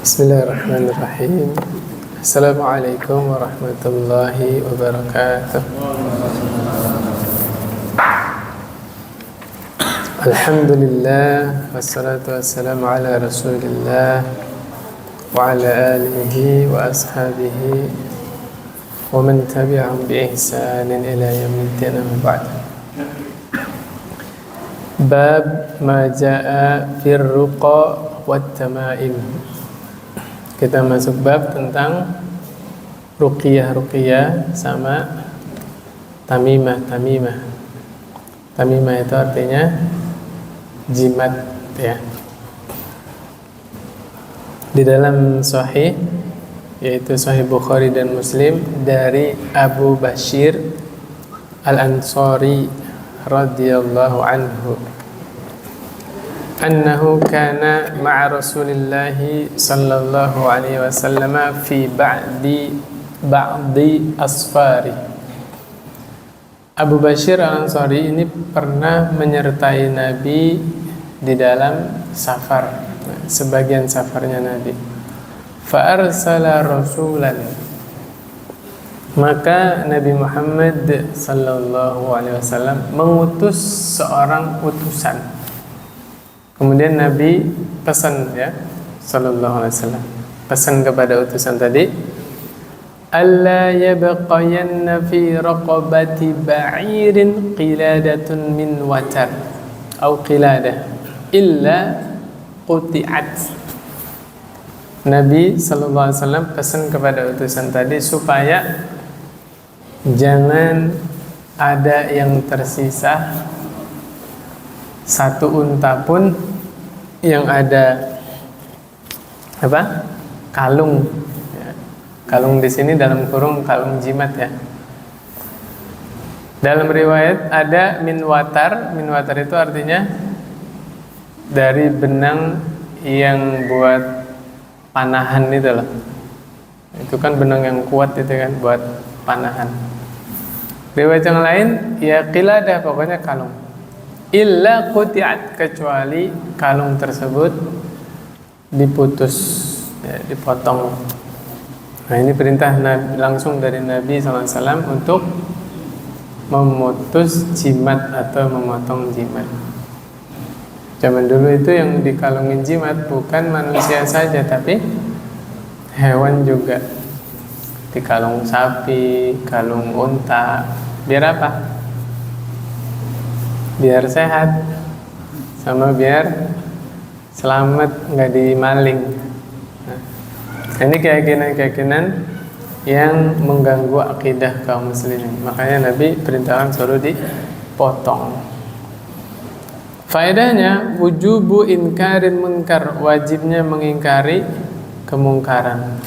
Bismillahirrahmanirrahim. Assalamualaikum warahmatullahi wabarakatuh. Alhamdulillah, wassalatu wassalamu ala rasulillah wa ala alihi wa ashabihi wa man tabi'ahum bi ihsanin ila yaumiddin, amma ba'd. Bab ma jaa fir ruqa wat tamaim. Kita masuk bab tentang ruqyah sama tamimah. Tamimah itu artinya jimat, ya. Di dalam sahih, yaitu sahih Bukhari dan Muslim, dari Abu Bashir Al-Ansari radhiyallahu anhu, annahu kana ma'a Rasulillahi sallallahu alaihi wasallam fi ba'di asfari. Abu Bashir Al-Ansari ini pernah menyertai Nabi di dalam safar, sebagian safarnya Nabi. Fa arsala rasulan, maka Nabi Muhammad sallallahu alaihi wasallam mengutus seorang utusan. Kemudian Nabi pesan, ya, sallallahu alaihi wasallam, pesan kepada utusan tadi, alla yabqayanna fi raqabati ba'irin qiladatun min watar atau qiladah illa quti'at. Nabi sallallahu alaihi wasallam pesan kepada utusan tadi supaya jangan ada yang tersisa satu unta pun yang ada kalung, ya. Kalung di sini dalam kurung kalung jimat, ya. Dalam riwayat ada min watar itu artinya dari benang yang buat panahan itu loh. Itu kan benang yang kuat itu kan buat panahan. Riwayat yang lain ya qiladah, pokoknya kalung. Illa quti'at, kecuali kalung tersebut diputus, ya, dipotong. Nah, ini perintah langsung dari Nabi SAW untuk memutus jimat atau memotong jimat. Zaman dulu itu yang dikalungin jimat bukan manusia saja, tapi hewan juga. Dikalung sapi, kalung unta. Biar apa? Biar sehat, sama biar selamat, nggak dimaling. Nah, ini keyakinan yang mengganggu akidah kaum muslimin. Makanya Nabi perintahkan suruh dipotong. Faedahnya wujubu inkarin munkar, wajibnya mengingkari kemungkaran.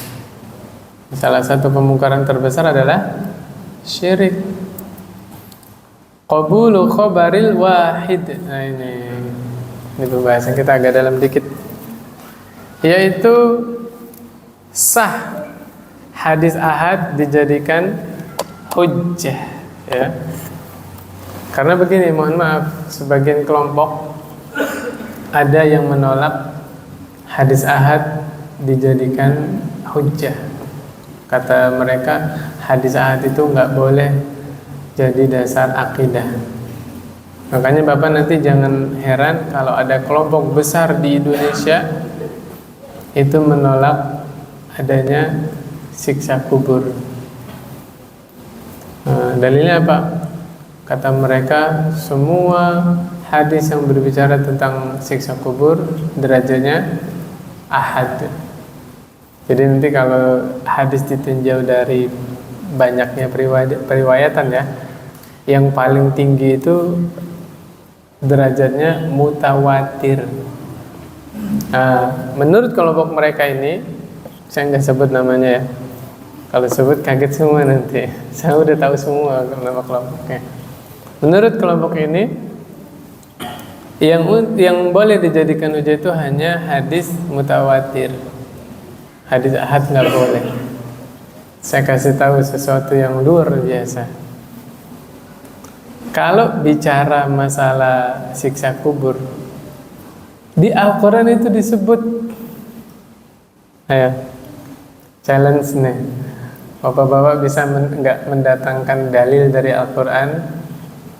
Salah satu kemungkaran terbesar adalah syirik. Qabulu khabaril wahid. Nah, ini pembahasan kita agak dalam dikit, yaitu sah hadis ahad dijadikan hujjah, ya. Karena begini, mohon maaf, sebagian kelompok ada yang menolak hadis ahad dijadikan hujjah. Kata mereka hadis ahad itu nggak boleh jadi dasar akidah. Makanya Bapak nanti jangan heran kalau ada kelompok besar di Indonesia itu menolak adanya siksa kubur. Nah, dalilnya apa? Kata mereka semua hadis yang berbicara tentang siksa kubur derajatnya ahad. Jadi nanti kalau hadis ditinjau dari banyaknya periwayatan, ya, yang paling tinggi itu derajatnya mutawatir. Menurut kelompok mereka ini, saya nggak sebut namanya, ya. Kalau sebut kaget semua nanti. Saya udah tahu semua nama kelompoknya. Menurut kelompok ini, yang boleh dijadikan hujjah itu hanya hadis mutawatir. Hadis ahad nggak boleh. Saya kasih tahu sesuatu yang luar biasa. Kalau bicara masalah siksa kubur, di Al-Quran itu disebut Ayo, challenge nih. Bapak-bapak bisa nggak mendatangkan dalil dari Al-Quran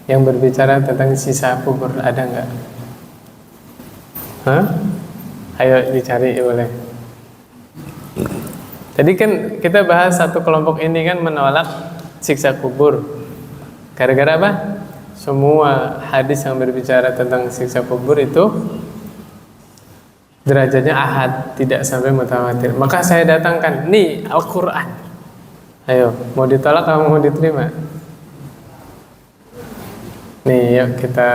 yang berbicara tentang sisa kubur, ada nggak? Hah? Ayo dicari boleh. Tadi kan kita bahas satu kelompok ini kan menolak siksa kubur. Gara-gara apa? Semua hadis yang berbicara tentang siksa kubur itu derajatnya ahad, tidak sampai mutawatir. Maka saya datangkan nih Al-Quran. Ayo, mau ditolak atau mau diterima? Nih, yuk kita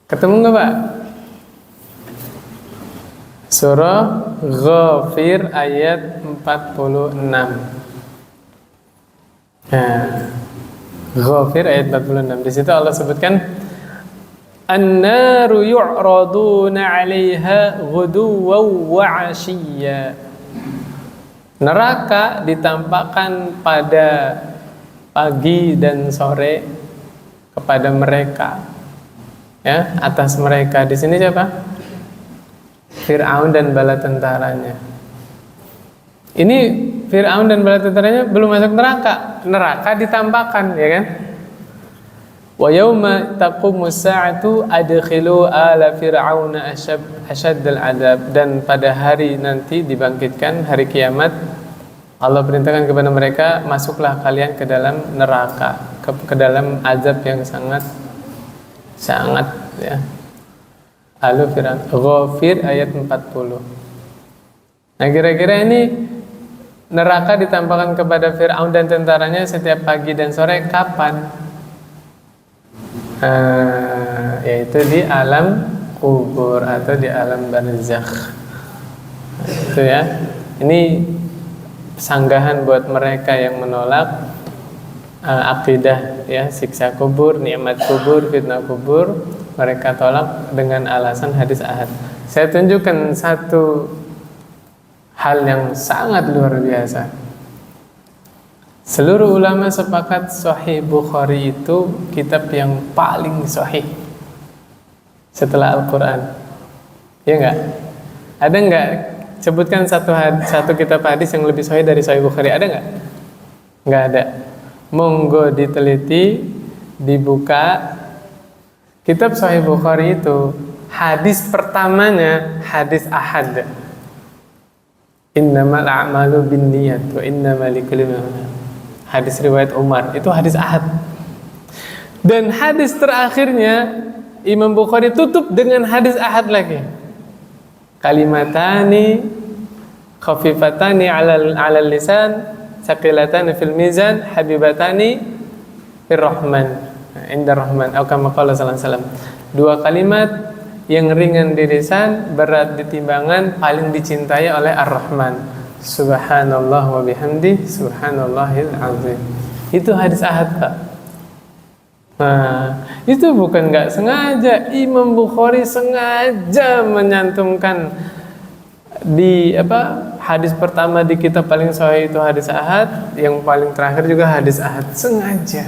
ketemu nggak Pak? Surah Ghafir ayat 46. Nah, Ghafir ayat 46. Di situ Allah sebutkan An-naru yu'raduna 'alaiha ghuduwan wa 'ashiyya. Neraka ditampakkan pada pagi dan sore kepada mereka, ya, atas mereka. Di sini siapa? Fir'aun dan bala tentaranya. Ini Fir'aun dan bala tentaranya belum masuk neraka. Neraka ditampakkan, ya kan? Wa yauma taqumus sa'atu adkhilu ala fir'auna asyaddal adab. Dan pada hari nanti dibangkitkan hari kiamat, Allah perintahkan kepada mereka, masuklah kalian ke dalam neraka, ke dalam azab yang sangat ya. Lalu Fir'aun, Ghafir ayat 40. Nah, kira-kira ini neraka ditampakkan kepada Fir'aun dan tentaranya setiap pagi dan sore kapan? Yaitu di alam kubur atau di alam barzakh. Itu ya. Ini sanggahan buat mereka yang menolak akidah ya, siksa kubur, nikmat kubur, fitnah kubur. Mereka tolak dengan alasan hadis ahad. Saya tunjukkan satu hal yang sangat luar biasa. Seluruh ulama sepakat Sahih Bukhari itu kitab yang paling sahih setelah Al-Quran. Ya enggak? Ada enggak? Sebutkan satu kitab hadis yang lebih sahih dari Sahih Bukhari. Ada enggak? Enggak ada. Monggo diteliti, dibuka. Kitab Sahih Bukhari itu hadis pertamanya hadis ahad. Innamal a'malu binniyat wa innamal likulli imrin ma nawa. Hadis riwayat Umar, itu hadis ahad. Dan hadis terakhirnya Imam Bukhari tutup dengan hadis ahad lagi. Kalimatani khafifatani 'alal lisan, saqilatani fil mizan, habibatani fir rahman, inda rahman, atau kama qala sallallahu alaihi wasallam. Dua kalimat yang ringan di lisan, berat di timbangan, paling dicintai oleh Ar-Rahman. Subhanallah wa bihamdi, subhanallahil azim. Itu hadis ahad, Pak. Nah, itu bukan nggak sengaja. Imam Bukhari sengaja menyantumkan di hadis pertama di kitab paling sahih itu hadis ahad, yang paling terakhir juga hadis ahad, sengaja.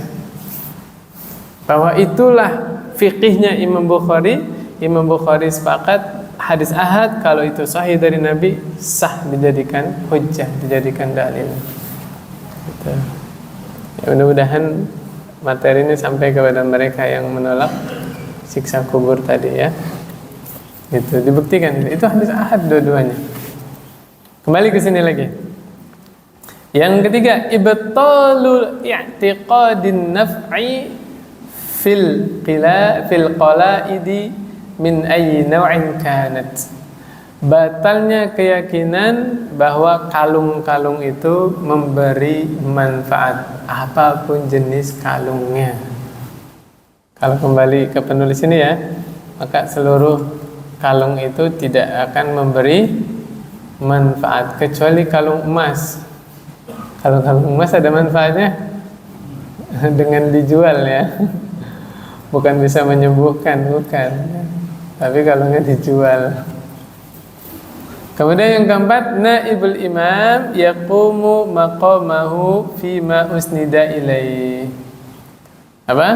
Bahwa itulah fikihnya Imam Bukhari. Imam Bukhari sepakat hadis ahad kalau itu sahih dari Nabi, sah dijadikan hujjah, dijadikan dalil. Gitu. Ya, mudah-mudahan materi ini sampai kepada mereka yang menolak siksa kubur tadi ya. Itu dibuktikan, itu hadis ahad dua-duanya. Kembali ke sini lagi. Yang ketiga, ibtalul i'tiqadin naf'i fil qalaidi min ayyi naw'in kanat. Batalnya keyakinan bahwa kalung-kalung itu memberi manfaat apapun jenis kalungnya. Kalau kembali ke penulis ini ya, maka seluruh kalung itu tidak akan memberi manfaat kecuali kalung emas. Kalau kalung emas ada manfaatnya dengan dijual ya. Bukan bisa menyembuhkan, bukan. Tapi kalungnya dijual. Kemudian yang keempat, naibul imam yaqumu maqamahu fima usnida ilaihi. Apa?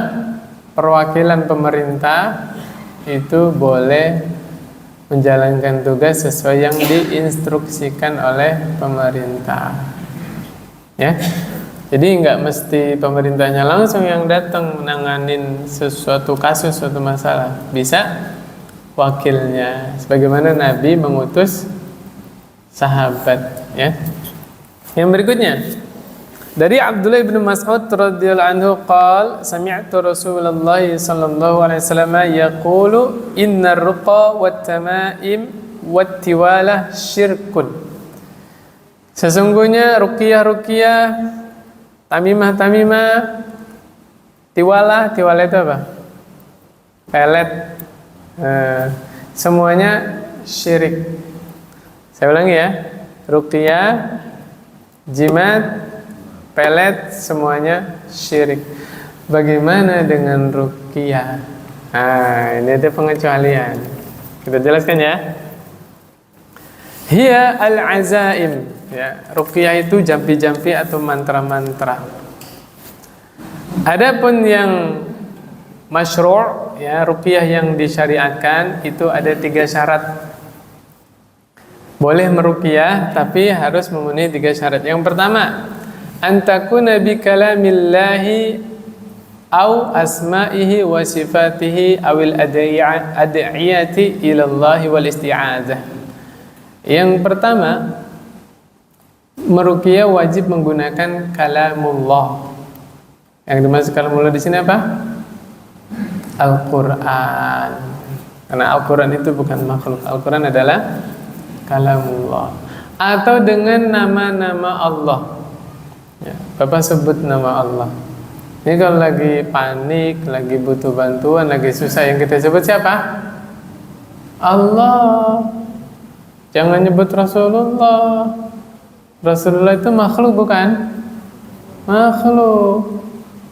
Perwakilan pemerintah itu boleh menjalankan tugas sesuai yang diinstruksikan oleh pemerintah. Ya, jadi nggak mesti pemerintahnya langsung yang datang menanganin sesuatu kasus, suatu masalah. Bisa wakilnya, sebagaimana Nabi mengutus sahabat. Ya. Yang berikutnya dari Abdullah bin Mas'ud radhiyallahu anhu qala sami'tu Rasulullah sallallahu alaihi wasallam yaqulu innar ruqa wat tamaim wat tiwalah syirkun. Sesungguhnya ruqyah, tamimah, tiwalah itu apa? Pelet. Semuanya syirik. Saya ulangi ya. Ruqyah, jimat, pelet, semuanya syirik. Bagaimana dengan ruqyah? Ini ada pengecualian. Kita jelaskan ya. Hiya al-azaim. Ya, ruqyah itu jampi-jampi atau mantra-mantra. Adapun yang masyru', ya, ruqyah yang disyariatkan itu ada 3 syarat. Boleh meruqyah tapi harus memenuhi 3 syarat. Yang pertama, antakuna bi kalamillahi au asma'ihi wa sifatihi awil ad'iyati ilallahi wal isti'adzah. Yang pertama, meruqyah wajib menggunakan kalamullah. Yang dimaksud kalamullah di sini apa? Al-Quran. Karena Al-Quran itu bukan makhluk. Al-Quran adalah kalamullah. Atau dengan nama-nama Allah. Ya, Bapak sebut nama Allah. Ini kalau lagi panik, lagi butuh bantuan, lagi susah, yang kita sebut siapa? Allah. Jangan nyebut Rasulullah. Rasulullah itu makhluk bukan? Makhluk.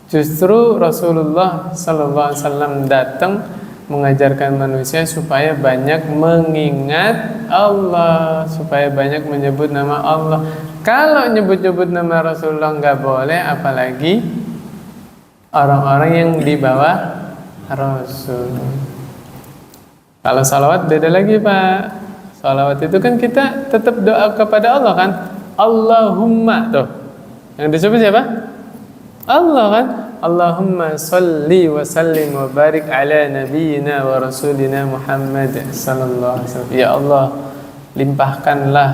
Justru Rasulullah sallallahu alaihi wasallam datang mengajarkan manusia supaya banyak mengingat Allah, supaya banyak menyebut nama Allah. Kalau nyebut-nyebut nama Rasulullah nggak boleh, apalagi orang-orang yang di bawah Rasul. Kalau salawat beda lagi, Pak. Salawat itu kan kita tetap doa kepada Allah kan? Allahumma tuh. Yang disebut siapa? Allah kan? Allahumma salli wa sallim wa barik ala nabiyyina wa rasulina Muhammad sallallahu alaihi wasallam. Ya Allah, limpahkanlah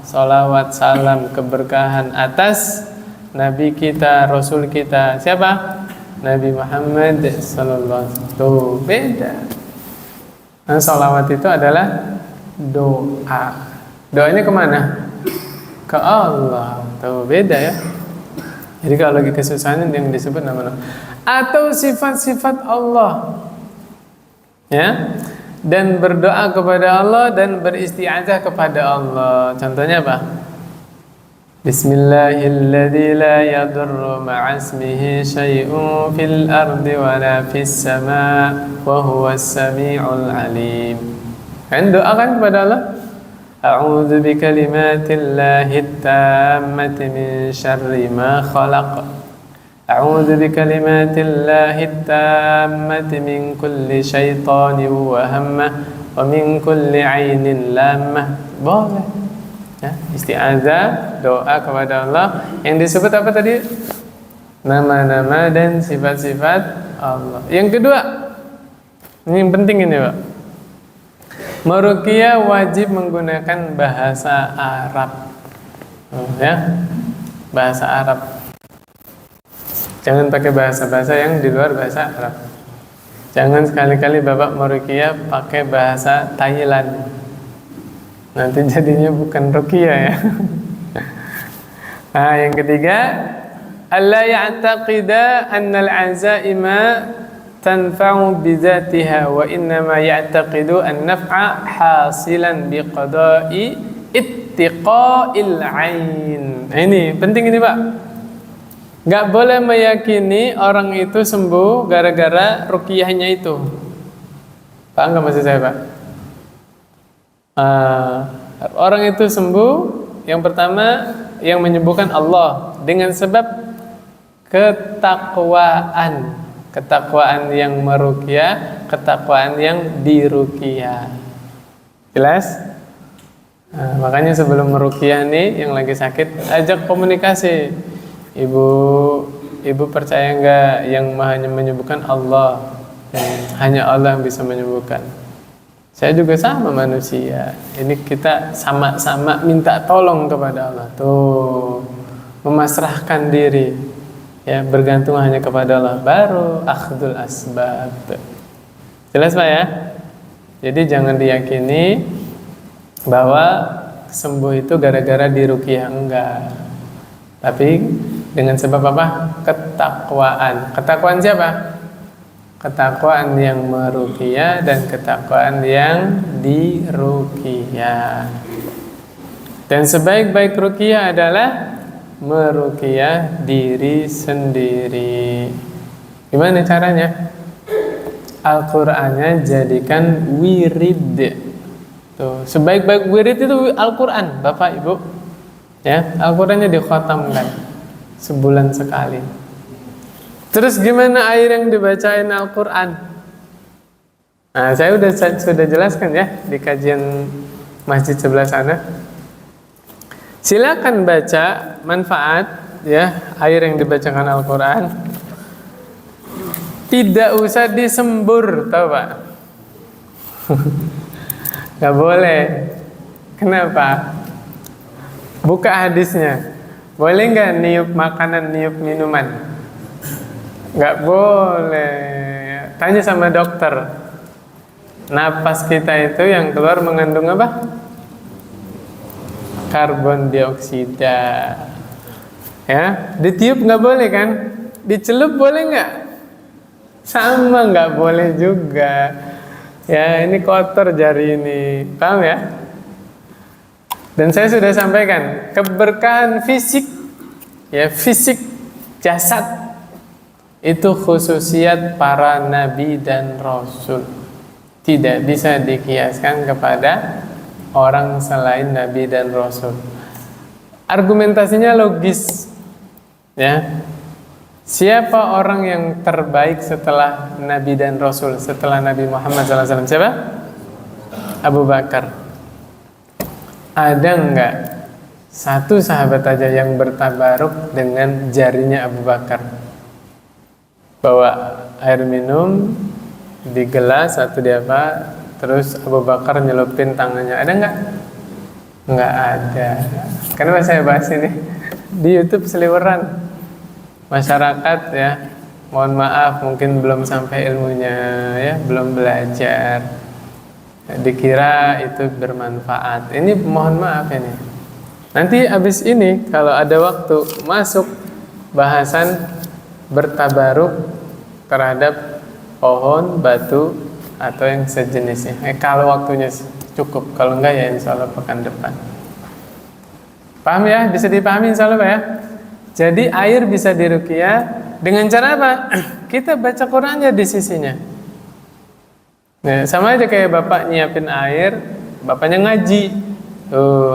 salawat, salam, keberkahan atas nabi kita, rasul kita. Siapa? Nabi Muhammad sallallahu alaihi wasallam. Tuh, beda. Nah, salawat itu adalah doa. Doanya kemana? Ke Allah. Tuh, beda ya. Jadi kalau lagi kesusahan yang disebut nama-nama atau sifat-sifat Allah, ya, dan berdoa kepada Allah dan beristi'adzah kepada Allah. Contohnya apa? Bismillahilladzi la yadurru ma'asmihi syai'un fil ardi wa la fis sama' wa huwas sami'ul alim. Kan doa kan kepada Allah? A'udzu bikalimatillahi tammati min syarri ma khalaq. A'udzu bikalimatillahi tammati min kulli syaitanin wa hammah wa min kulli 'ainin lammah. Boleh. Ya, isti'adzah, doa kepada Allah yang disebut apa tadi? Nama-nama dan sifat-sifat Allah. Yang kedua, ini yang penting ini, Pak. Meruqyah wajib menggunakan bahasa Arab. Ya. Bahasa Arab. Jangan pakai bahasa-bahasa yang di luar bahasa Arab. Jangan sekali-kali Bapak meruqyah pakai bahasa Thailand. Nanti jadinya bukan ruqyah ya. Nah, yang ketiga, alla ya'taqida annal azaima tanfa'u bidzatiha wa innama ya'taqidu an-naf'a hasilan biqada'i ittiqa'il 'ain. Nah, ini penting ini, Pak. Enggak boleh meyakini orang itu sembuh gara-gara ruqyahnya itu. Paham enggak maksud saya, Pak? Orang itu sembuh, yang pertama yang menyembuhkan Allah dengan sebab ketakwaan yang meruqyah, ketakwaan yang diruqyah. Jelas? Nah, makanya sebelum meruqyah nih yang lagi sakit, ajak komunikasi. Ibu, ibu percaya nggak yang hanya menyembuhkan Allah? Hanya Allah yang bisa menyembuhkan. Saya juga sama manusia. Ini kita sama-sama minta tolong kepada Allah. Tuh, memasrahkan diri. Ya, bergantung hanya kepada Allah. Baru akhdul asbab. Jelas Pak ya? Jadi jangan diyakini bahwa sembuh itu gara-gara diruqyah, enggak. Tapi dengan sebab apa? Ketakwaan. Ketakwaan siapa? Ketakwaan yang meruqyah dan ketakwaan yang diruqyah. Dan sebaik-baik ruqyah adalah meruqyah diri sendiri. Gimana caranya? Al-Qur'annya jadikan wirid. Tuh, sebaik-baik wirid itu Al-Qur'an, Bapak Ibu. Ya, Al-Qur'annya dikhatamkan sebulan sekali. Terus gimana air yang dibacain Al-Qur'an? Nah, saya sudah jelaskan ya di kajian masjid sebelah sana. Silakan baca manfaat ya air yang dibacakan Al-Qur'an. Tidak usah disembur, tahu Pak? Gak boleh. Kenapa? Buka hadisnya. Boleh nggak niup makanan, niup minuman? Nggak boleh. Tanya sama dokter. Napas kita itu yang keluar mengandung apa? Karbon dioksida. Ya, ditiup nggak boleh kan? Dicelup boleh nggak? Sama nggak boleh juga. Ya, ini kotor jari ini. Paham ya? Dan saya sudah sampaikan keberkahan fisik, ya fisik jasad itu khususiat para nabi dan rasul. Tidak bisa dikiaskan kepada orang selain nabi dan rasul. Argumentasinya logis. Ya. Siapa orang yang terbaik setelah nabi dan rasul, setelah Nabi Muhammad SAW? Siapa? Abu Bakar. Ada enggak satu sahabat aja yang bertabaruk dengan jarinya Abu Bakar? Bawa air minum di gelas atau di apa, terus Abu Bakar nyelupin tangannya. Ada enggak? Enggak ada. Kenapa saya bahas ini? Di YouTube seliweran. Masyarakat ya, mohon maaf mungkin belum sampai ilmunya ya, belum belajar. Dikira itu bermanfaat. Ini mohon maaf ini. Nanti habis ini kalau ada waktu masuk bahasan bertabaruk terhadap pohon, batu atau yang sejenisnya. Kalau waktunya cukup, kalau enggak ya insya Allah pekan depan. Paham ya? Bisa dipahami insya Allah Pak ya? Jadi air bisa diruqyah dengan cara apa? Kita baca Qur'annya di sisinya. Nah, sama aja kayak bapak nyiapin air, bapaknya ngaji.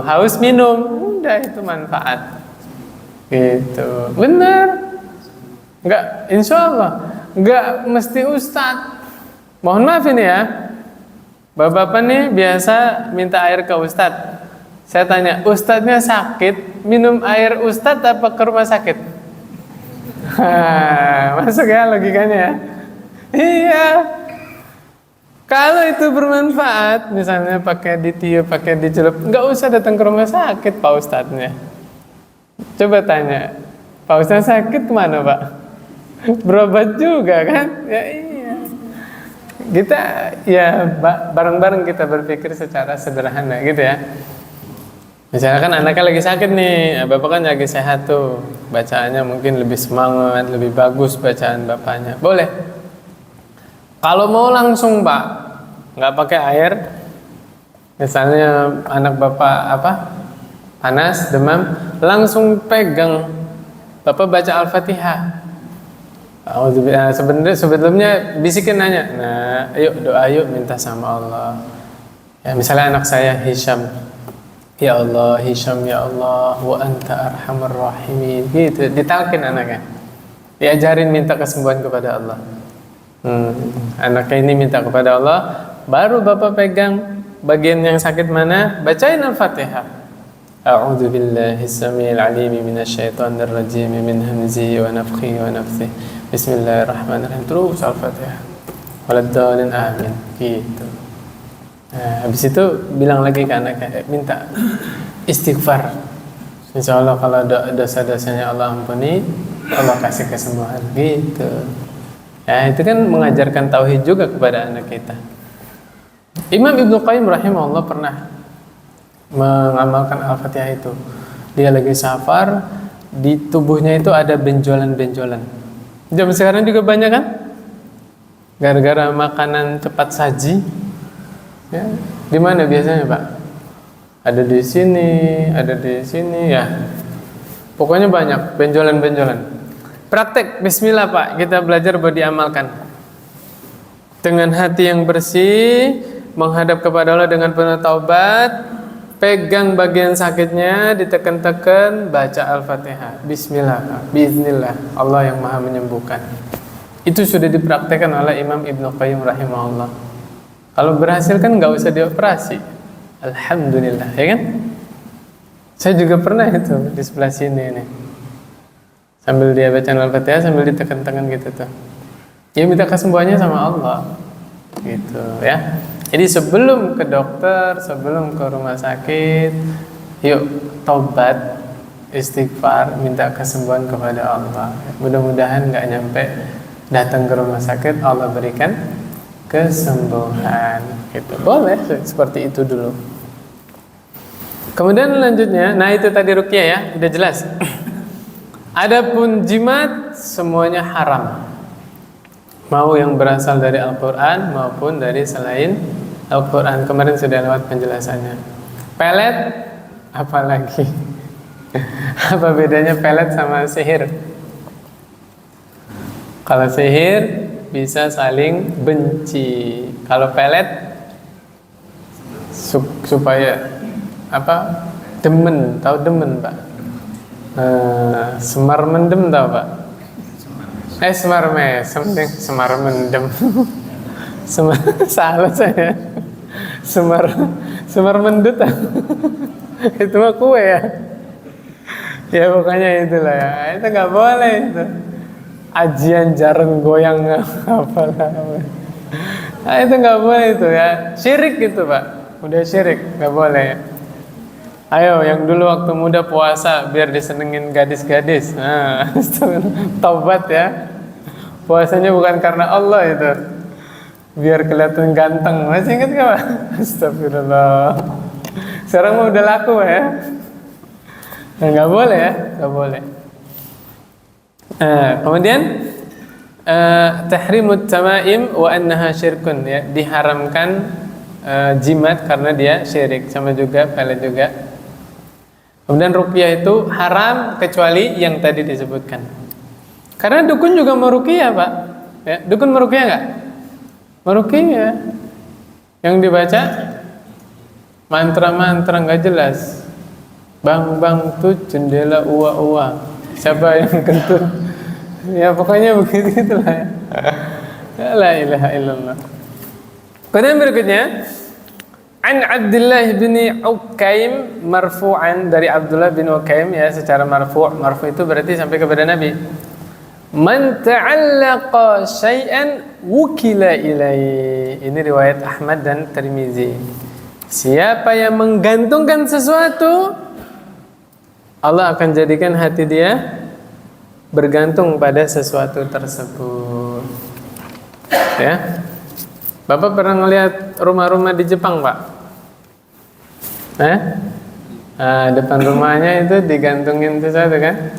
Haus minum, udah itu manfaat. Gitu. Benar. Enggak, insya Allah. Enggak mesti ustadz. Mohon maaf ini ya. Bapak-bapak nih biasa minta air ke ustadz. Saya tanya, ustadznya sakit, minum air ustadz apa ke rumah sakit? Masuk ya logikanya ya? Iya. Kalau itu bermanfaat, misalnya pakai ditiup, pakai dicelup, nggak usah datang ke rumah sakit Pak Ustadznya. Coba tanya, Pak Ustadz sakit kemana Pak? Berobat juga kan? Ya iya. Kita ya bareng-bareng kita berpikir secara sederhana gitu ya. Misalnya kan anaknya lagi sakit nih, bapak kan lagi sehat tuh, bacaannya mungkin lebih semangat, lebih bagus bacaan bapaknya. Boleh. Kalau mau langsung Pak, nggak pakai air, misalnya anak bapak panas, demam, langsung pegang, bapak baca Al-Fatihah. Sebelumnya bisikin nanya, nah, ayo doa yuk minta sama Allah. Ya, misalnya anak saya Hisham, ya Allah Hisham ya Allah, wa anta arhamar rahimin, gitu, ditalkin anaknya, diajarin minta kesembuhan kepada Allah. Anaknya ini minta kepada Allah, baru bapak pegang, bagian yang sakit mana, bacain Al-Fatihah. A'udzu billahi samiil 'aliim minasyaitonir rajiim min hamzihi wa nafthihi wa nafthihi. Bismillahirrahmanirrahim. Terus Al-Fatihah. Waladdallin amin. Gitu. Nah, habis itu bilang lagi ke anaknya, minta istighfar. Insya Allah kalau dosa-dosanya Allah ampuni, Allah kasih kesembuhan. Gitu. Ya, itu kan mengajarkan tauhid juga kepada anak kita. Imam Ibnu Qayyim rahimahullah pernah mengamalkan Al-Fatihah itu. Dia lagi safar, di tubuhnya itu ada benjolan-benjolan. Zaman sekarang juga banyak kan? Gara-gara makanan cepat saji. Ya, di mana biasanya, Pak? Ada di sini ya. Pokoknya banyak benjolan-benjolan. Praktek bismillah, Pak. Kita belajar buat diamalkan. Dengan hati yang bersih, menghadap kepada Allah dengan penuh taubat, pegang bagian sakitnya, ditekan-tekan, baca Al-Fatihah. Bismillah, Pak. Bismillah. Allah yang Maha menyembuhkan. Itu sudah dipraktekkan oleh Imam Ibnu Qayyim rahimahullah. Kalau berhasil kan nggak usah dioperasi. Alhamdulillah, ya kan? Saya juga pernah itu di sebelah sini nih. Sambil dia baca Al-Fatihah, sambil ditekan-tekan gitu tuh. Dia minta kesembuhannya sama Allah. Gitu ya. Jadi sebelum ke dokter, sebelum ke rumah sakit, yuk taubat, istighfar, minta kesembuhan kepada Allah. Mudah-mudahan nggak nyampe datang ke rumah sakit, Allah berikan kesembuhan. Gitu. Boleh seperti itu dulu. Kemudian lanjutnya, nah itu tadi ruqyah ya, udah jelas. Adapun jimat semuanya haram. Mau yang berasal dari Al-Quran maupun dari selain Al-Quran. Kemarin sudah lewat penjelasannya. Pelet, apalagi? Apa bedanya pelet sama sihir? Kalau sihir bisa saling benci. Kalau pelet supaya apa? Demen, tahu demen, Pak? Semar mendem tahu, Pak? Semar mendem. Salah saya. Semar mendut. Itu mah kue ya. Ya pokoknya itulah ya. Itu nggak boleh itu. Ajian jarang goyang apalah. Nah, itu nggak boleh itu ya. Syirik gitu, Pak. Udah syirik, nggak boleh. Ayo, yang dulu waktu muda puasa biar disenengin gadis-gadis. Nah, taubat ya. Puasanya bukan karena Allah itu. Biar kelihatan ganteng. Masih ingat gak, Pak? Astagfirullah. Sekarang mah udah laku ya. Nah, nggak boleh ya, nggak boleh. Kemudian tahrimut tamaim wa annaha syirkun ya, diharamkan jimat karena dia syirik, sama juga pelet juga. Kemudian ruqyah itu haram kecuali yang tadi disebutkan. Karena dukun juga meruqyah, Pak. Ya, dukun meruqyah enggak? Meruqyah. Yang dibaca mantra-mantra enggak jelas. Bang tuh jendela uwa. Siapa yang kentut? Ya pokoknya begitulah ya. La ilaha illallah. Kemudian berikutnya An Abdullah bin Ukaim marfu'an, dari Abdullah bin Ukaim ya, secara marfu'. Marfu' itu berarti sampai kepada Nabi. Man ta'allaqa syai'an wukila ilaihi. Ini riwayat Ahmad dan Tirmizi. Siapa yang menggantungkan sesuatu, Allah akan jadikan hati dia bergantung pada sesuatu tersebut. Ya. Bapak pernah ngelihat rumah-rumah di Jepang, Pak? Depan rumahnya itu digantungin sesuatu kan?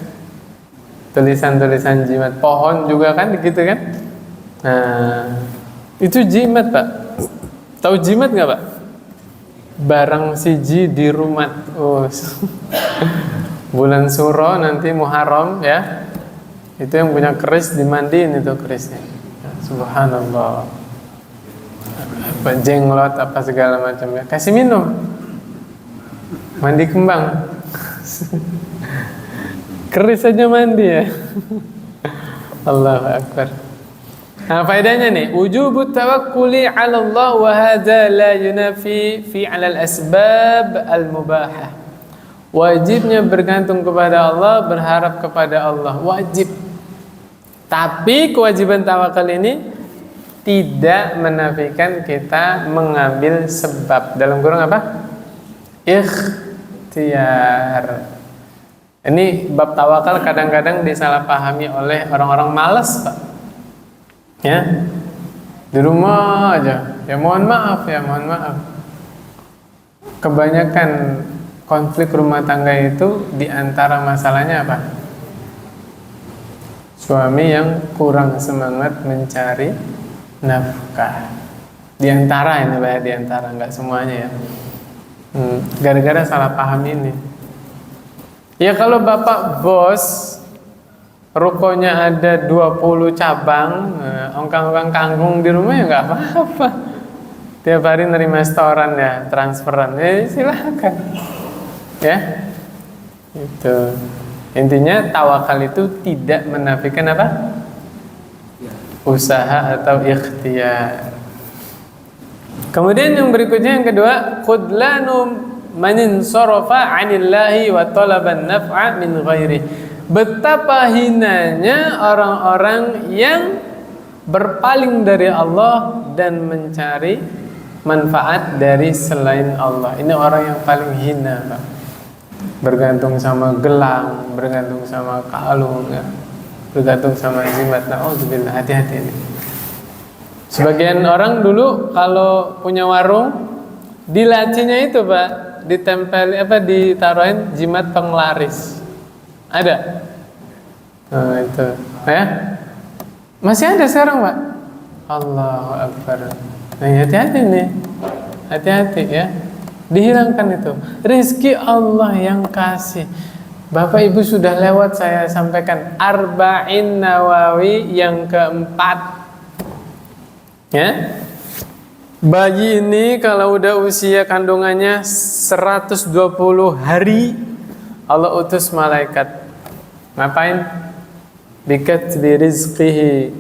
Tulisan-tulisan jimat. Pohon juga kan gitu kan? Nah, itu jimat, Pak. Tahu jimat nggak, Pak? Barang siji di rumah. Oh. Bulan Suro nanti Muharram ya. Itu yang punya keris dimandiin itu kerisnya. Subhanallah. Apa jenglot apa segala macam ya. Kasih minum. Mandi kembang. Keris aja mandi ya. Allahu Akbar. Nah, faedahnya nih, wujubut tawakkuli 'ala Allah wa hadza la yunafi fi 'ala al-asbab al-mubahah. Wajibnya bergantung kepada Allah, berharap kepada Allah, wajib. Tapi kewajiban tawakal ini tidak menafikan kita mengambil sebab. Dalam kurung apa? Ikhtiar. Ini bab tawakal kadang-kadang disalahpahami oleh orang-orang malas, Pak. Ya, di rumah aja. Ya mohon maaf. Kebanyakan konflik rumah tangga itu diantara masalahnya apa? Suami yang kurang semangat mencari nafkah. Diantara ini Pak, diantara, nggak semuanya ya. Gara-gara salah paham ini. Ya kalau bapak bos, rukonya ada 20 cabang, ongkang-ongkang kangkung di rumah ya nggak apa-apa. Tiap hari nerima setoran ya, transferan, silakan. Ya, itu. Intinya tawakal itu tidak menafikan apa? Usaha atau ikhtiar. Kemudian yang berikutnya yang kedua, khudlanu manin sarafa 'anillahi wa talaban naf'a min ghairi. Betapa hinanya orang-orang yang berpaling dari Allah dan mencari manfaat dari selain Allah. Ini orang yang paling hina, Pak. Bergantung sama gelang, bergantung sama kalung, ya. Bergantung sama jimat. Nauzubillah, hati-hati ini. Sebagian orang dulu kalau punya warung, di lacinya itu Pak, ditempel ditaruhin jimat penglaris. Ada? Nah, itu. Ya? Masih ada sekarang, Pak? Allahu Akbar. Nah, hati-hati nih. Hati-hati ya. Dihilangkan itu. Rizki Allah yang kasih. Bapak Ibu sudah lewat, saya sampaikan Arba'in Nawawi yang keempat. Ya. Bayi ini kalau udah usia kandungannya 120 hari, Allah utus malaikat. Ngapain? Bikatbi rizqihi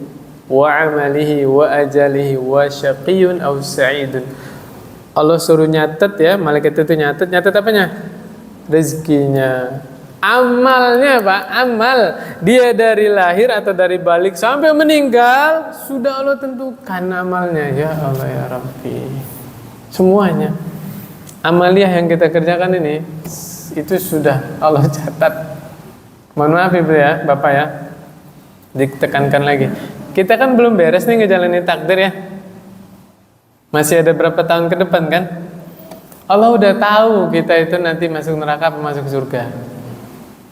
wa amalihi wa ajalihi wa syaqiyun aw sa'idun. Allah suruh nyatet ya, malaikat itu nyatet apanya? Rezekinya. Amalnya Pak, amal dia dari lahir atau dari balik sampai meninggal sudah Allah tentukan amalnya. Ya Allah ya Rabbi. Semuanya. Amaliah yang kita kerjakan ini itu sudah Allah catat. Mohon maaf Ibu ya, Bapak ya. Ditekankan lagi. Kita kan belum beres nih ngejalanin takdir ya. Masih ada berapa tahun ke depan kan? Allah udah tahu kita itu nanti masuk neraka atau masuk surga.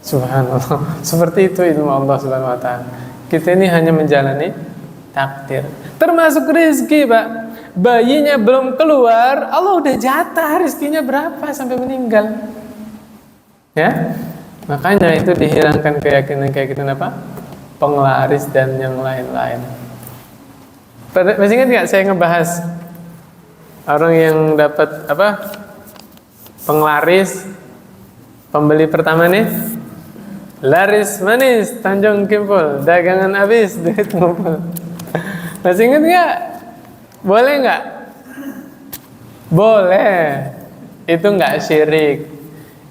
Subhanallah. Seperti itu ilmu Allah Subhanahu wa taala. Kita ini hanya menjalani takdir. Termasuk rezeki, Pak. Bayinya belum keluar, Allah udah jatah rezekinya berapa sampai meninggal. Ya? Makanya itu dihilangkan keyakinan apa? Penglaris dan yang lain-lain. Masih ingat nggak saya ngebahas orang yang dapat apa? Penglaris, pembeli pertama nih, laris manis, Tanjung Kimpul, dagangan habis, duit ngumpul. Masih ingat nggak? Boleh nggak? Boleh. Itu nggak syirik.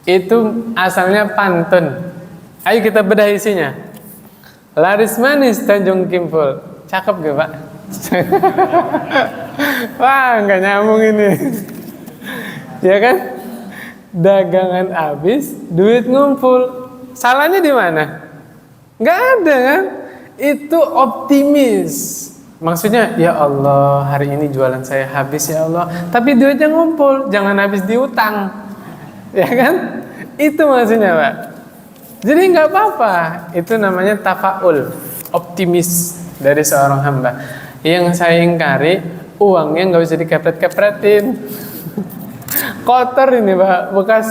Itu asalnya pantun. Ayo kita bedah isinya. Laris manis Tanjung Kimpul. Cakep gak Pak? Wah nggak nyambung ini. Ya kan? Dagangan habis, duit ngumpul. Salahnya di mana? Nggak ada kan? Itu optimis. Maksudnya ya Allah hari ini jualan saya habis ya Allah. Tapi duitnya ngumpul. Jangan habis diutang. Ya kan? Itu maksudnya Pak. Jadi nggak apa-apa. Itu namanya tafaul, optimis dari seorang hamba. Yang saya ingkari, uangnya nggak bisa dikepret-kepretin. Kotor ini Pak, bekas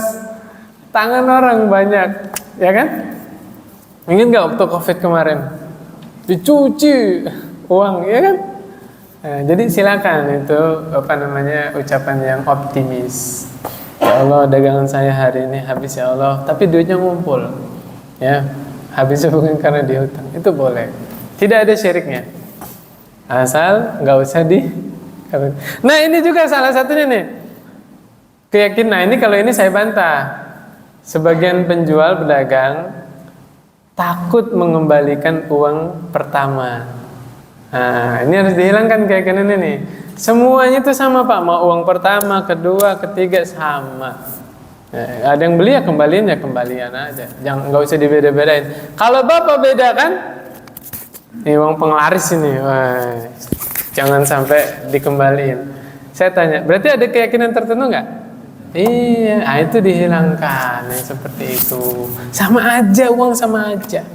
tangan orang banyak. Ya kan? Ingat nggak waktu COVID kemarin? Dicuci uang, ya kan? Nah, jadi silakan itu ucapan yang optimis. Ya Allah dagangan saya hari ini habis ya Allah, tapi duitnya ngumpul. Ya, habisnya bukan karena dihutang. Itu boleh. Tidak ada syiriknya. asal nggak usah di. Nah ini juga salah satunya nih keyakinan. Nah ini kalau ini saya bantah. Sebagian penjual pedagang takut mengembalikan uang pertama. Nah ini harus dihilangkan keyakinan ini. Semuanya itu sama Pak, mau uang pertama, kedua, ketiga sama. Ada yang beli ya kembaliin aja. Jangan, nggak usah dibeda-bedain. Kalau Bapak beda kan, ini uang penglaris ini, wah, jangan sampai dikembaliin. Saya tanya, berarti ada keyakinan tertentu nggak? Iya, nah itu dihilangkan yang seperti itu. Sama aja, uang sama aja.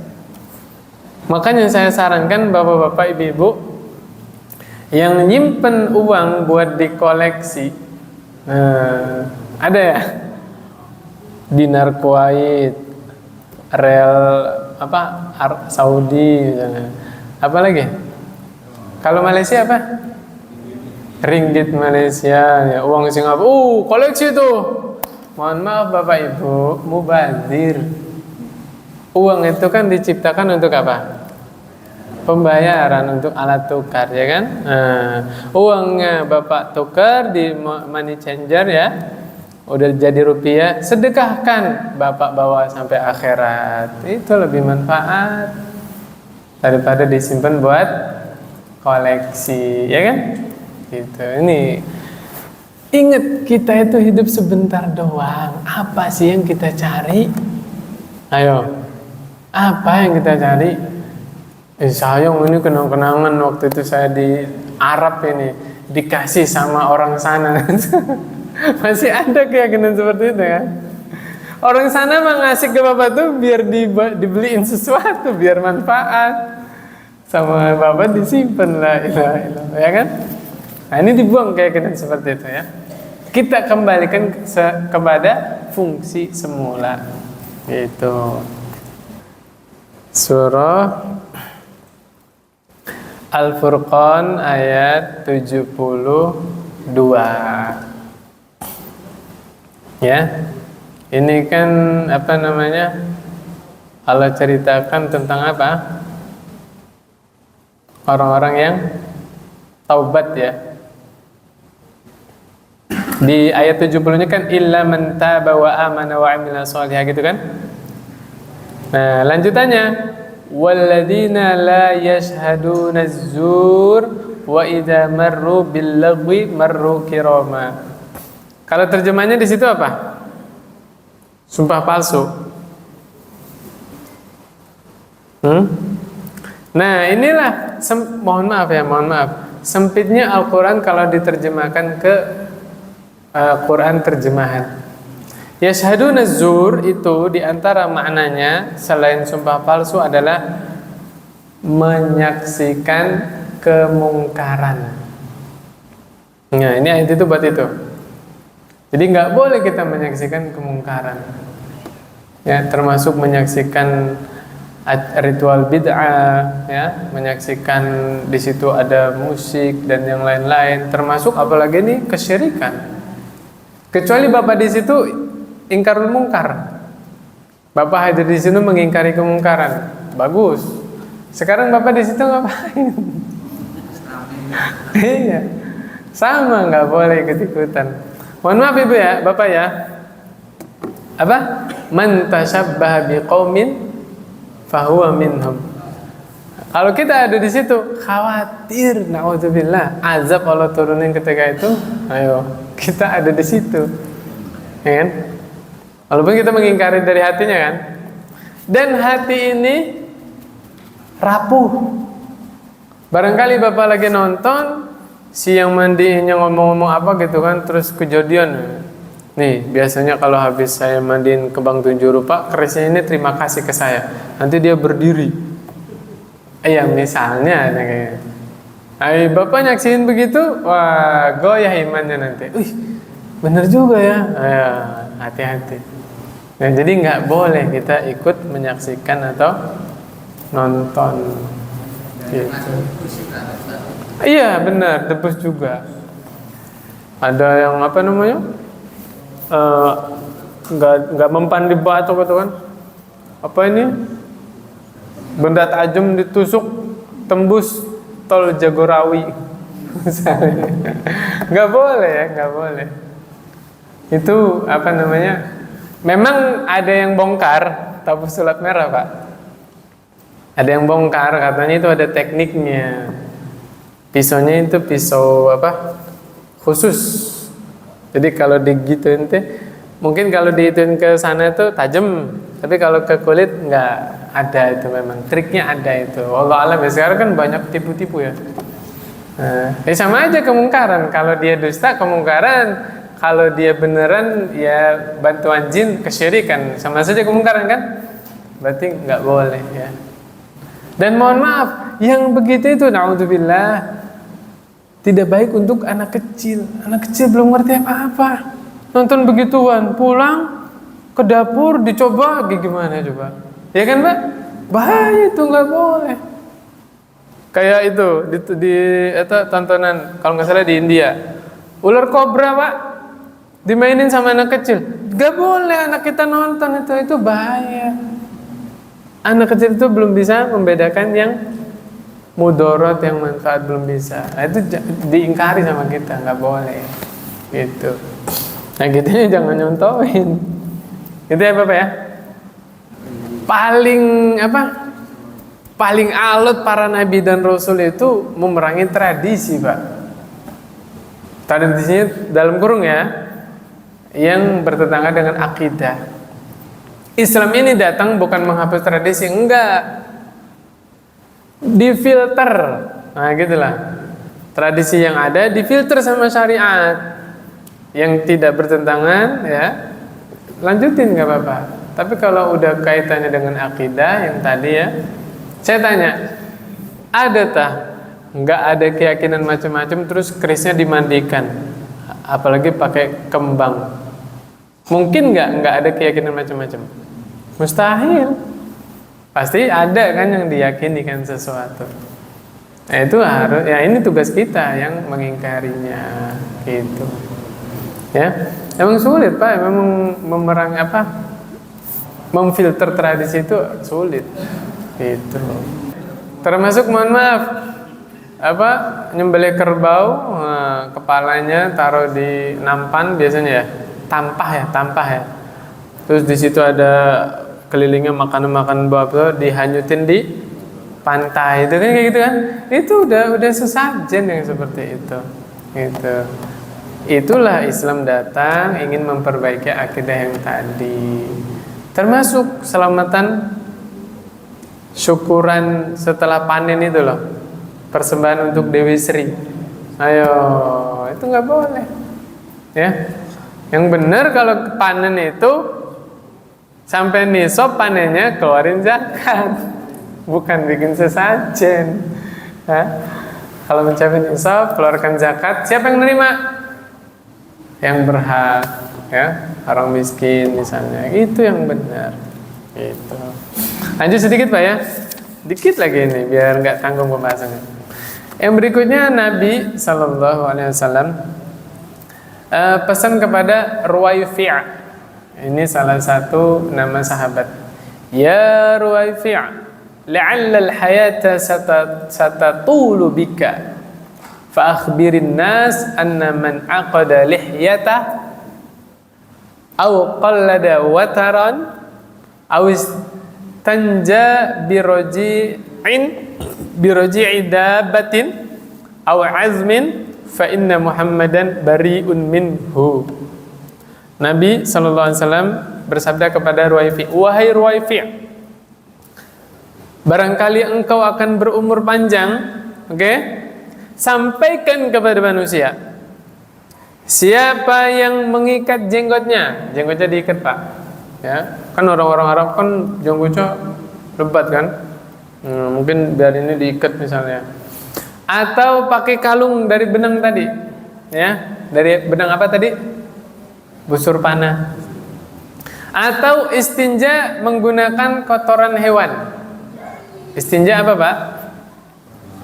Makanya saya sarankan bapak-bapak, ibu-ibu yang nyimpen uang buat dikoleksi. Ada ya? Dinar Kuwait, real Saudi misalnya. Apa lagi? Kalau Malaysia apa? Ringgit Malaysia, ya uang Singapura. Koleksi tuh. Mohon maaf Bapak Ibu, mubazir. Uang itu kan diciptakan untuk apa? Pembayaran, untuk alat tukar, ya kan? Uangnya Bapak tukar di money changer ya. Udah jadi rupiah, sedekahkan, Bapak bawa sampai akhirat. Itu lebih manfaat daripada disimpan buat koleksi, ya kan? Gitu. Ini ingat, kita itu hidup sebentar doang. Apa sih yang kita cari? Ayo, apa yang kita cari? Sayang ini kenang-kenangan waktu itu saya di Arab ini dikasih sama orang sana. Masih ada keyakinan seperti itu ya. Orang sana mah ngasih ke Bapak tuh biar dibeliin sesuatu, biar manfaat. Sama Bapak disimpan, la ilaha illallah, ya kan? Nah ini dibuang keyakinan seperti itu ya. Kita kembalikan kepada fungsi semula. Itu surah Al-Furqan ayat 72. Ya, ini kan apa namanya? Allah ceritakan tentang apa? Orang-orang yang taubat ya. Di ayat 70-nya kan illa man taba wa amana wa amila shalihah gitu kan? Nah, lanjutannya walladzina la yashhaduna az-zur wa idza marru bil lagwi marru kirama. Kalau terjemahnya di situ apa? Sumpah palsu. Nah inilah mohon maaf. Sempitnya Al-Quran kalau diterjemahkan ke Quran terjemahan. Yashhaduna zur itu diantara maknanya selain sumpah palsu adalah menyaksikan kemungkaran. Nah ini ayat itu buat itu. Jadi nggak boleh kita menyaksikan kemungkaran, ya termasuk menyaksikan ritual bid'ah, ya menyaksikan di situ ada musik dan yang lain-lain, termasuk apalagi ini kesyirikan. Kecuali Bapak di situ ingkarul mungkar, Bapak hadir di situ mengingkari kemungkaran, bagus. Sekarang Bapak di situ ngapain? Iya, sama, nggak boleh ikut-ikutan. Mohon maaf Ibu ya, Bapak ya. Apa? Man tashabbaha biqaumin fahuwa minhum. Kalau kita ada di situ, khawatir naudzubillah azab Allah turunin ketika itu. Ayo, kita ada di situ. Ya kan? Walaupun kita mengingkari dari hatinya kan. Dan hati ini rapuh. Barangkali Bapak lagi nonton, si yang mandiinnya ngomong-ngomong apa gitu kan, terus kejadian nih, biasanya kalau habis saya mandiin kembang 7 rupa, kerisnya ini terima kasih ke saya, nanti dia berdiri, ya misalnya kayak Bapak nyaksiin begitu, wah goyah imannya nanti. Bener juga ya, hati-hati. Nah jadi nggak boleh kita ikut menyaksikan atau nonton gitu. Iya benar, debus juga. Ada yang apa namanya, nggak mempan di batu gitu kan? Apa ini? Benda tajam ditusuk, tembus tol Jagorawi. Nggak boleh ya, nggak boleh. Itu apa namanya? Memang ada yang bongkar tabu sulap merah, Pak. Ada yang bongkar, katanya itu ada tekniknya. Pisaunya itu pisau apa? Khusus. Jadi kalau digituin teh, mungkin kalau digituin ke sana itu tajam, tapi kalau ke kulit nggak ada itu, memang triknya ada itu. Wallahu alam ya, sekarang kan banyak tipu-tipu ya. Nah, sama aja kemungkaran. Kalau dia dusta kemungkaran, kalau dia beneran ya bantuan jin kesyirikan, sama saja kemungkaran kan? Berarti nggak boleh ya. Dan mohon maaf, yang begitu itu naudzubillah tidak baik untuk anak kecil. Anak kecil belum ngerti apa-apa, nonton begituan, pulang ke dapur dicoba gimana coba? Ya kan, Pak? Bahaya itu, nggak boleh. Kayak itu di tontonan kalau nggak salah di India, ular kobra, Pak, dimainin sama anak kecil. Gak boleh anak kita nonton itu bahaya. Anak kecil itu belum bisa membedakan yang mudorot, yang manfaat belum bisa. Nah, itu diingkari sama kita, nggak boleh gitu. Nah gitunya jangan nyontohin. Itu ya Bapak ya. Paling alot para nabi dan rasul itu memerangi tradisi, Pak. Tradisinya dalam kurung ya, yang bertentangan dengan akidah. Islam ini datang bukan menghapus tradisi, enggak. Difilter. Nah, gitulah. Tradisi yang ada difilter sama syariat. Yang tidak bertentangan ya, lanjutin enggak apa-apa. Tapi kalau udah kaitannya dengan akidah yang tadi ya, saya tanya, ada tah enggak ada keyakinan macam-macam terus kerisnya dimandikan? Apalagi pakai kembang. Mungkin nggak ada keyakinan macam-macam? Mustahil. Pasti ada kan yang diyakini kan sesuatu. Nah itu harus, ya ini tugas kita yang mengingkarinya gitu. Ya, emang sulit Pak, memang memerangi memfilter tradisi itu sulit. Gitu. Termasuk mohon maaf, nyembelih kerbau, kepalanya taruh di nampan biasanya ya, tampah ya. Terus di situ ada kelilingnya makanan buah dihanyutin di pantai, itu kan kayak gitu kan? Itu udah sesajen yang seperti itu. Gitu. Itulah Islam datang ingin memperbaiki akidah yang tadi. Termasuk selamatan syukuran setelah panen itu loh. Persembahan untuk Dewi Sri. Ayo, itu nggak boleh. Ya. Yang benar kalau panen itu sampai nisab panennya keluarin zakat. Bukan bikin sesajen. Ya. Kalau mencapai nisab keluarkan zakat, siapa yang nerima? Yang berhak, ya, orang miskin misalnya. Itu yang benar. Gitu. Lanjut sedikit Pak ya. Dikit lagi ini biar nggak tanggung pembahasannya. Yang berikutnya Nabi Sallallahu Alaihi Wasallam pesan kepada Ruwaifi'. Ini salah satu nama sahabat. Ya Ruwaifi', la'alla al-hayata satatulu bika, fa akhbirin nas anna man aqada lihyata aw qallada wataran aw istanja biroji'i dabatin aw azmin fa inna Muhammadan bari'un minhu. Nabi sallallahu alaihi wasallam bersabda kepada Ruwaifi', wahai Ruwaifi', barangkali engkau akan berumur panjang, sampaikan kepada manusia, siapa yang mengikat jenggotnya diikat Pak, ya kan orang-orang Arab kan jenggotnya lebat kan, mungkin biar ini diikat misalnya, atau pakai kalung dari benang tadi, ya dari benang apa tadi, busur panah, atau istinja menggunakan kotoran hewan. Istinja apa Pak?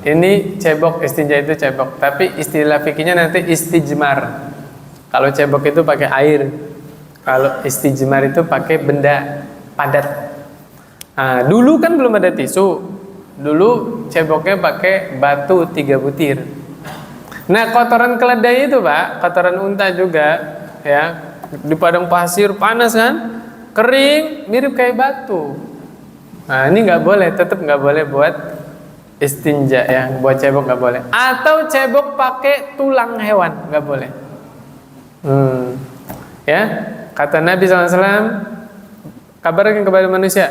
Ini cebok, istinja itu cebok, tapi istilah fikihnya nanti istijmar. Kalau cebok itu pakai air, kalau istijmar itu pakai benda padat. Nah, dulu kan belum ada tisu, Dulu ceboknya pakai batu 3 butir. Nah, kotoran keledai itu Pak, kotoran unta juga, ya, di padang pasir panas kan, kering, mirip kayak batu. Nah, ini nggak boleh, tetap nggak boleh buat istinja ya, buat cebok nggak boleh. Atau cebok pakai tulang hewan, nggak boleh. Ya, kata Nabi SAW, kabarkan kepada manusia,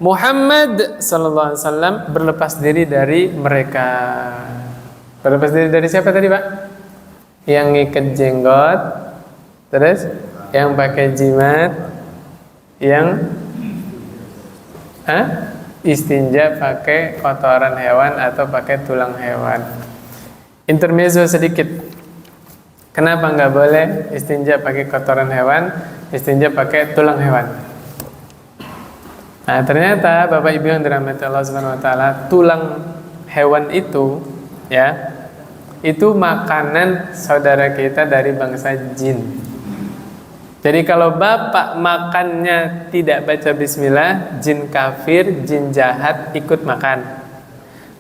Muhammad SAW berlepas diri dari mereka. Berlepas diri dari siapa tadi Pak? Yang ngikat jenggot, terus yang pakai jimat, yang istinja pakai kotoran hewan atau pakai tulang hewan. Intermezzo sedikit. Kenapa nggak boleh istinja pakai kotoran hewan, istinja pakai tulang hewan? Nah, ternyata Bapak Ibu yang dirahmati Allah Subhanahu wa taala, tulang hewan itu ya, itu makanan saudara kita dari bangsa jin. Jadi kalau Bapak makannya tidak baca bismillah, jin kafir, jin jahat ikut makan.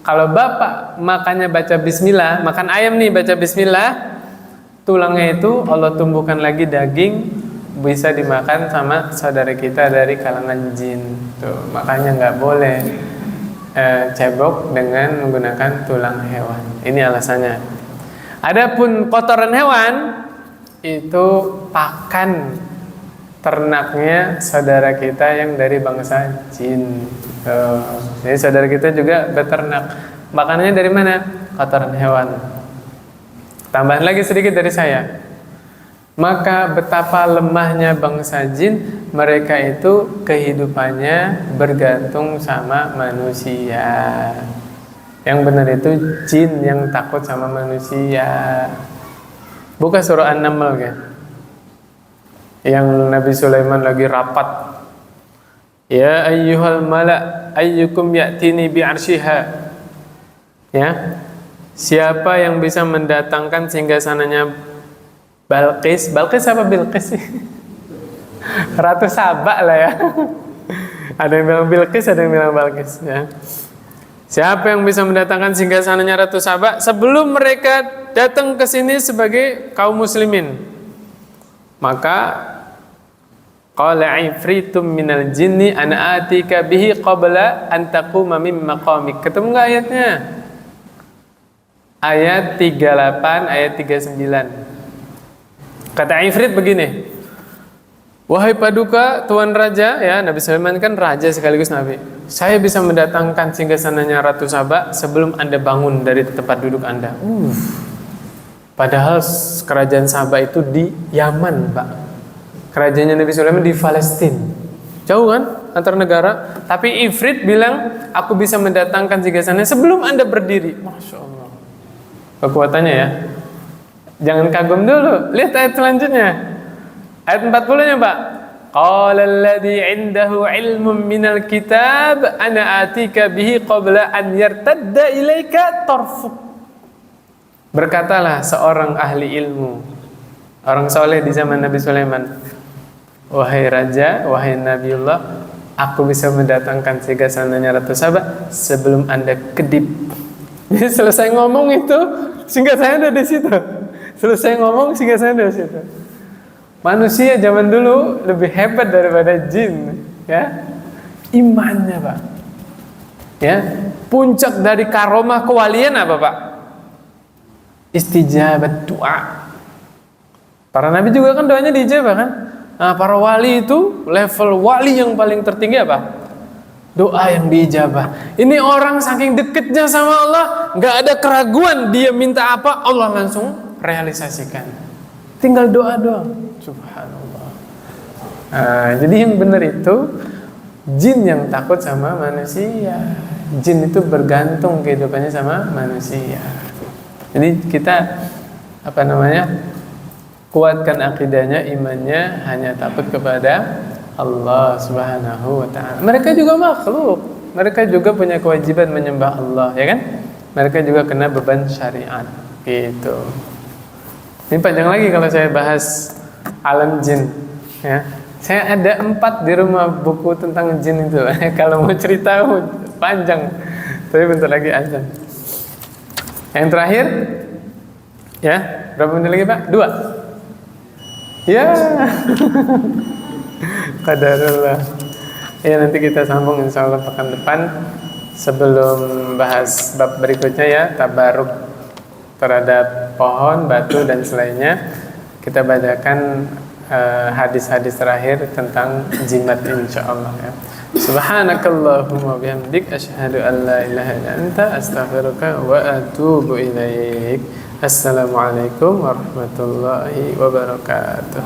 Kalau Bapak makannya baca bismillah, makan ayam nih baca bismillah, tulangnya itu Allah tumbuhkan lagi daging, bisa dimakan sama saudara kita dari kalangan jin. Tuh, makanya nggak boleh cebok dengan menggunakan tulang hewan. Ini alasannya. Adapun kotoran hewan itu pakan ternaknya saudara kita yang dari bangsa jin. Jadi saudara kita juga beternak. Makanannya dari mana? Kotoran hewan. Tambahan lagi sedikit dari saya. Maka betapa lemahnya bangsa jin, mereka itu kehidupannya bergantung sama manusia. Yang benar itu jin yang takut sama manusia. Buka surah An-Naml kan? Yang Nabi Sulaiman lagi rapat. Ya ayyuhal mala' ayyukum ya'tini bi'arsyiha. Ya. Siapa yang bisa mendatangkan singgasananya Balqis? Balqis apa Bilqis sih? Ratu Saba lah ya. Ada yang bilang Bilqis, ada yang bilang Balqis ya. Siapa yang bisa mendatangkan singgasananya Ratu Saba sebelum mereka datang ke sini sebagai kaum muslimin? Maka qala ifritum minal jinni ana atika bihi qabla an taquma min maqamik. Ketemu enggak ayatnya? Ayat 38, ayat 39. Kata Ifrit begini, wahai paduka Tuan Raja, ya Nabi Sulaiman kan raja sekaligus Nabi. Saya bisa mendatangkan singgasananya Ratu Saba sebelum Anda bangun dari tempat duduk Anda. Padahal kerajaan Saba itu di Yaman, Pak. Kerajaannya Nabi Sulaiman di Palestina. Jauh kan antar negara. Tapi Ifrit bilang, aku bisa mendatangkan singgasananya sebelum Anda berdiri. Masya Allah. Kekuatannya ya. Jangan kagum dulu. Lihat ayat selanjutnya. Ayat 40-nya, Pak. Qala alladhi 'indahu 'ilmun minal kitab ana atika bihi qabla an yartadda ilaika tarfuk. Berkatalah seorang ahli ilmu, orang soleh di zaman Nabi Sulaiman, wahai raja, wahai Nabiullah, aku bisa mendatangkan singgasananya Ratu Saba sebelum Anda kedip. Jadi selesai ngomong itu, singgasana ada di situ. Selesai ngomong, singgasana ada di situ. Manusia zaman dulu lebih hebat daripada jin, ya. Imannya, Pak. Ya, puncak dari karomah kewalian apa, Pak? Istijabat doa. Para nabi juga kan doanya diijabah kan? Nah, para wali itu level wali yang paling tertinggi apa? Doa yang diijabah. Ini orang saking deketnya sama Allah, nggak ada keraguan, dia minta apa Allah langsung realisasikan. Tinggal doa doang. Subhanallah. Nah, jadi yang benar itu jin yang takut sama manusia. Jin itu bergantung kehidupannya sama manusia. Jadi kita kuatkan akidahnya, imannya hanya takut kepada Allah Subhanahu wa ta'ala. Mereka juga makhluk. Mereka juga punya kewajiban menyembah Allah, ya kan? Mereka juga kena beban syariat. Gitu. Ini panjang lagi kalau saya bahas alam jin, ya. Saya ada 4 di rumah buku tentang jin itu. Kalau mau cerita panjang. Tapi bentar lagi azan. Yang terakhir, ya, berapa menit lagi Pak? 2. Ya, qadarullah. Ya, nanti kita sambung insya Allah pekan depan. Sebelum bahas bab berikutnya ya, tabaruk terhadap pohon, batu dan selainnya, kita bacakan hadis-hadis terakhir tentang jimat insya Allah ya. Subhanakallahumma bihamdik asyhadu an la ilaha illa anta astaghfiruka wa atubu ilaik. Assalamualaikum warahmatullahi wabarakatuh.